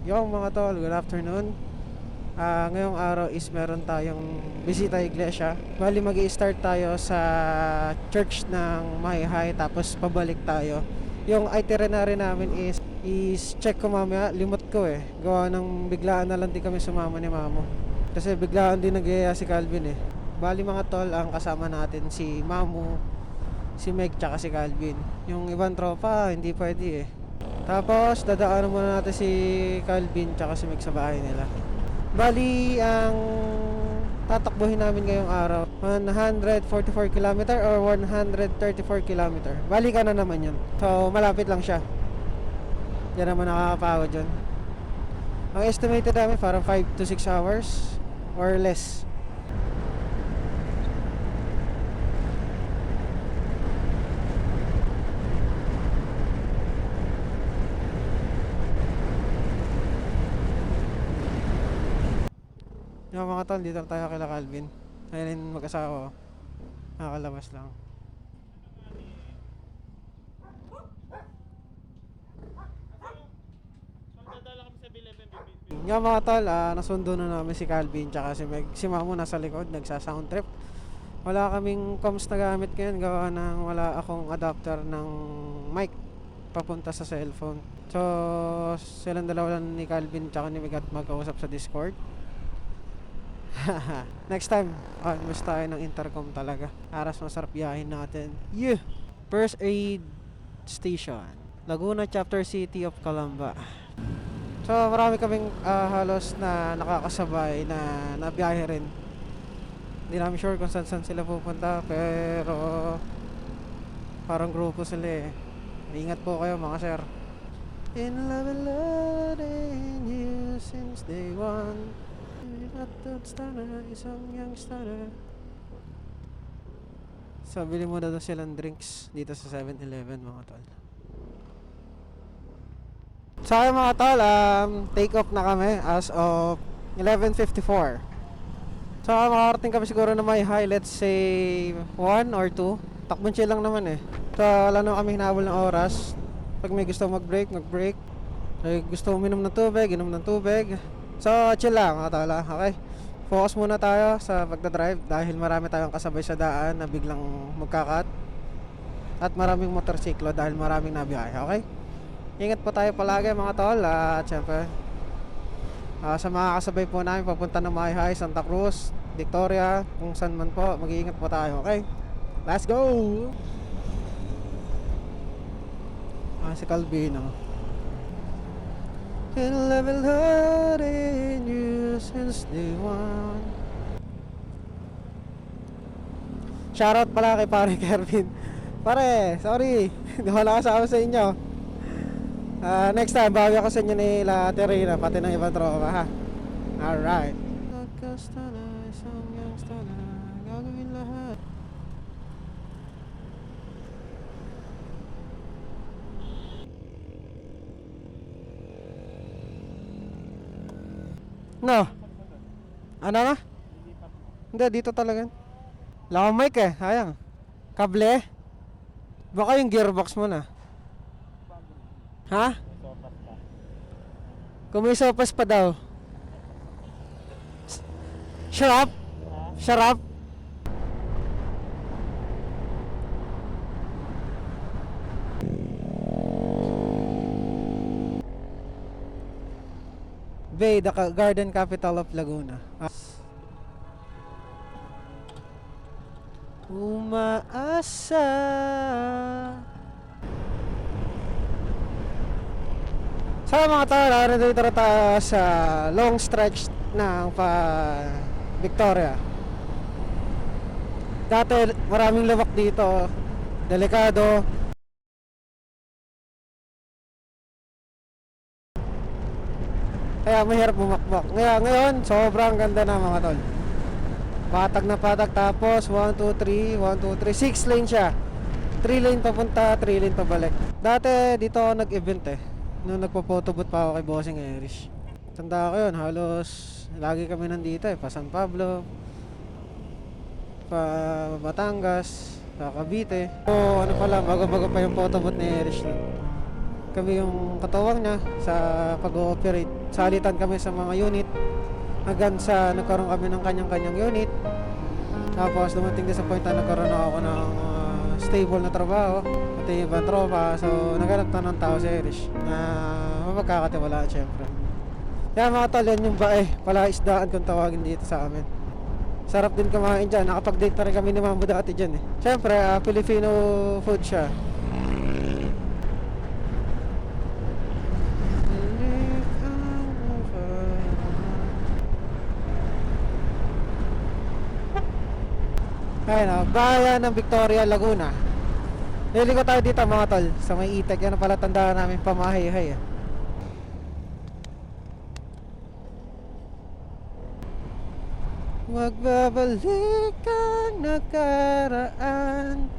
Yung mga tol, good afternoon. Ngayong araw is meron tayong bisita iglesia. Bali mag-i-start tayo sa church ng Mahihai, tapos pabalik tayo. Yung itinerary namin is check ko mamaya, limot ko gawa ng biglaan na lang din kami sumama ni Mamo. Kasi biglaan din nagyaya si Calvin Bali mga tol, ang kasama natin si Mamo, si Meg, tsaka si Calvin. Yung ibang tropa hindi pwede Tapos dadaanan muna natin si Calvin tsaka si Meg sa bahay nila. Bali ang tatakbuhin namin ngayong araw 144 km or 134 km. Bali ka na naman yun. So malapit lang siya. Yan naman nakakapagod yun. Ang estimated namin parang 5 to 6 hours or less. Yung mga tol, dito tayo kila Calvin. Ayun mag-asawa. Nakakalabas lang. Yung mga tol, nasundo na namin si Calvin tsaka si Meg. Si Mamo nasa likod, nagsa-sound trip. Wala kaming comms na gamit ngayon, gawa ng wala akong adapter ng mic papunta sa cellphone. So silang dalawa lang ni Calvin tsaka ni Meg at mag-uusap sa Discord. Next time, mas tayo ng intercom talaga. Aras masarap biyahin natin. Yeah! First Aid Station, Laguna Chapter City of Calamba. So marami kaming halos na nakakasabay na nabiyahe rin. Hindi namin sure kung saan sila pupunta, pero parang grupo sila Ingat po kayo mga sir. In love and loving you since day one. At isang youngster. So bili mo na daw silang drinks dito sa 7-Eleven mga tol. So mga tol, take off na kami as of 11:54. So makarating kami siguro na Mahihai, let's say 1 or 2. Takbon chill lang naman So wala na kami hinabol ng oras. Pag may gusto mag-break, mag-break. Pag gusto uminom ng tubig, inom ng tubig. So chill lang mga tol, okay? Focus muna tayo sa pagdadrive dahil marami tayong kasabay sa daan na biglang magkakat. At maraming motorsiklo dahil maraming nabiyahe, okay? Ingat po tayo palagi mga tol. At syempre sa mga kasabay po namin papunta ng Mahihai, Santa Cruz, Victoria, kung saan man po, mag-iingat po tayo, okay? Let's go! Si Calvino. In love and loving you since day one. Shoutout pala kay pare Kervin. Pare, sorry hindi wala kasama sa inyo. Next time bawi ako sa inyo nila Terina, pati ng ibang tropa ha. Alright. Gagawin lahat. No. Ano na? Hindi, dito talaga. Wala akong mic sayang. Kable? Baka yung gearbox mo na. Ha? Kung may sopas pa daw. Shut up? Shut up? Bay, the garden capital of Laguna. Umaasa. So mga tao, nandito tayo sa long stretch ng Victoria. Dati maraming lawak dito, delikado. Kaya mahirap bumakbak. Ngayon, sobrang ganda na mga tol. Patag na patag, tapos 1, 2, 3, 1, 2, 3, 6 lane siya. 3 lane papunta, 3 lane pabalik. Dati dito ako nag-event nung nagpo-photobooth pa ako kay Bossing Irish. Tanda ko yun, halos lagi kami nandito pa San Pablo, pa Batangas, sa Cavite. O ano pala, bago-bago pa yung photobooth ni Irish. kami yung katuwang niya sa pag-ooperate. Salitan kami sa mga unit hanggang sa nagkaroon kami ng kanyang-kanyang unit. Tapos dumating din sa point na nagkaroon ako ng stable na trabaho, pati yung ibang tropa. So naghanap na ng tao si Irish na mapagkakatiwalaan syempre. Kaya mga tol, yan yung bae, palaisdaan kung tawagin dito sa amin. Sarap din kumain dyan, nakapag-date na rin kami ni Mambo dati dyan eh. Syempre, Filipino food siya. Ayun o, bayan ng Victoria, Laguna. Niligo tayo dito mga tol, sa may itek. Yan ang pala tandaan namin pamahay-hay eh. Magbabalik ang nakaraan.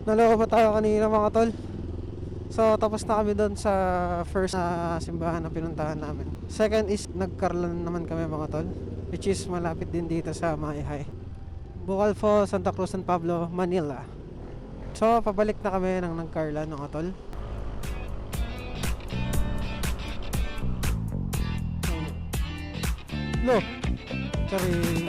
Naloko pa tayo kanina mga tol. So tapos na kami doon sa first na simbahan na pinuntahan namin. Second is nagkarlan naman kami mga tol, which is malapit din dito sa Maihay, Bukal Falls, Santa Cruz, San Pablo, Manila. So pabalik na kami ng nagkarlan mga tol. Lo, sorry.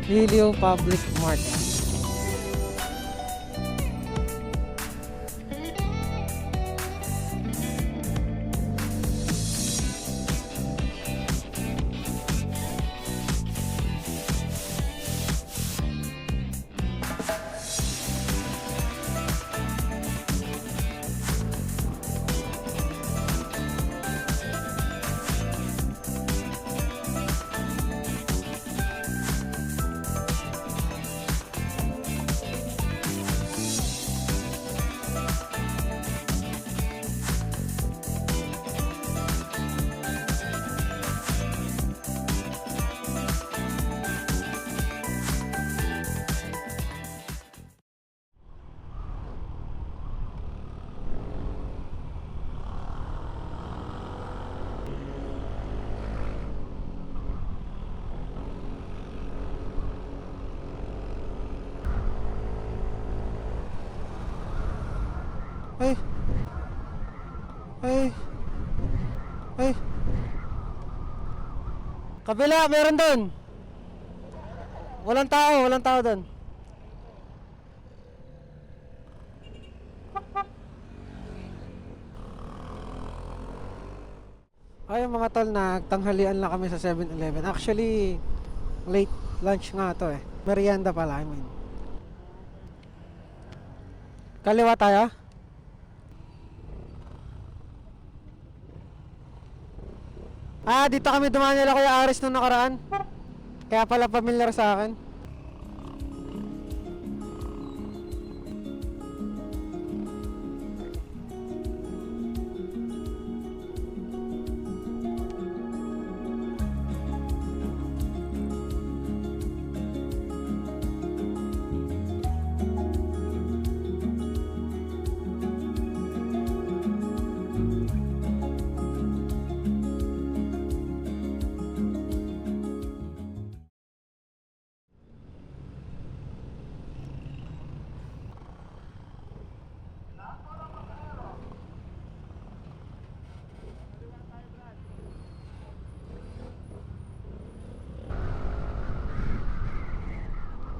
Lilio Public Market. Ay. Ay. Ay. Kabila, meron doon. Walang tao doon. Ay, mga tol, nagtanghalian lang kami sa 7-Eleven. Actually, late lunch nga to eh. Merienda pala, I mean. Kaliwa tayo? Ah, dito kami dumaan nila Kuya Aris nung nakaraan. Kaya pala familiar sa akin.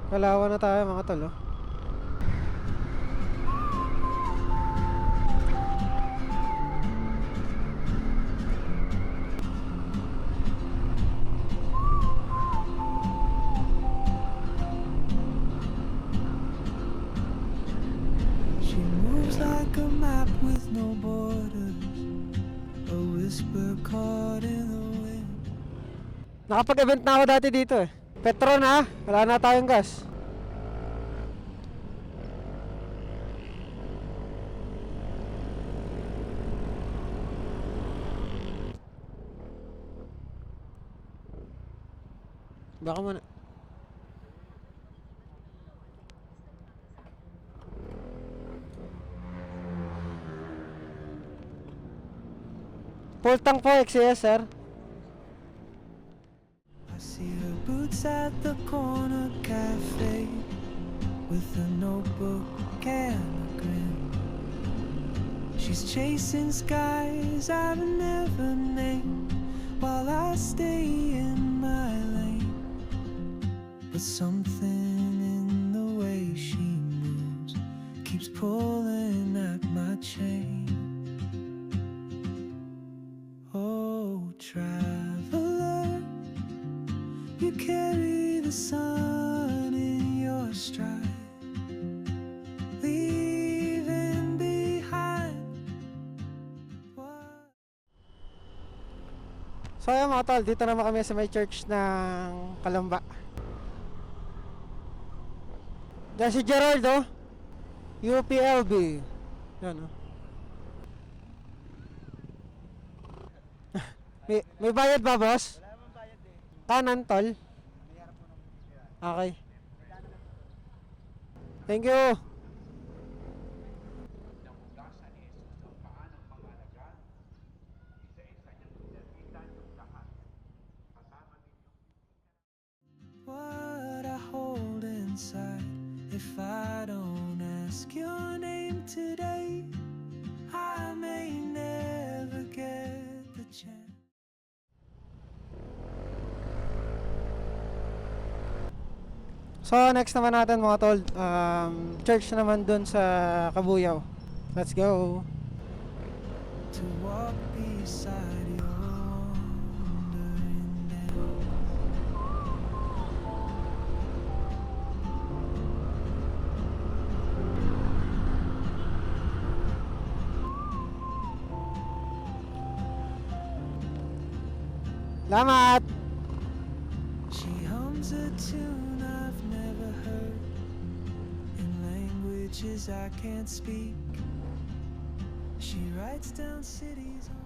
Kalawan na tayo mga tol, oh. She moves like a map with no borders, a whisper caught in the wind. Nakapag-event na ako dati dito eh. Petron ha, wala na tayong gas. Baka muna. Full tank po, XCS sir. I see her boots at the corner cafe with a notebook and a grin. She's chasing skies I've never named while I stay in my lane. But something in the way she moves keeps pulling at my chain. Oh, traveler, you carry the sun in your stride, leaving behind what. So ayun mga tol, dito naman kami sa may church ng Kalamba. Diyan si Gerald oh. UPLB. Yan oh. May bayad ba boss? Wala naman bayad eh. Kanan tol. May harap mo ng bibigyan. Okay. Kailangan lang po. Thank you. Nahugasan ni Jesus ang paa ng mga alagad. Isa-isa niyang pinalitan yung lahat. Kasama din yung What I hold inside, if I don't ask your name today, I may never get the chance. So next naman natin mga tol, church naman dun sa Kabuyaw. Let's go. To walk beside your wandering dance. Salamat. She hums a tune I've never heard in languages I can't speak. She writes down cities on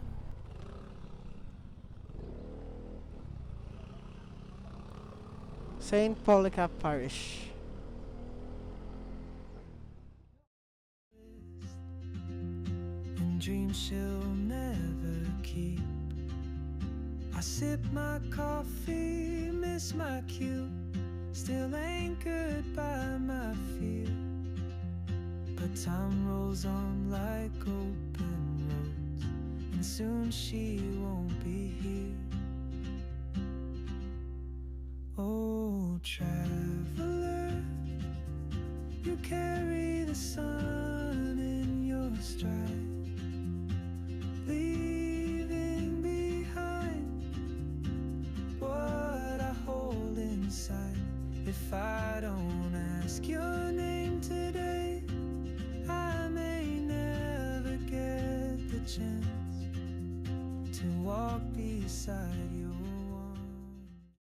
St. Polycarp Parish. and dreams she'll never keep. I sip my coffee, miss my cue, still anchored by my fear. But time rolls on like open roads, and soon she won't be here. Oh, traveler, you carry the sun in your stride, leaving behind what I hold inside. If I don't ask your name today, I may never get the chance to walk beside you.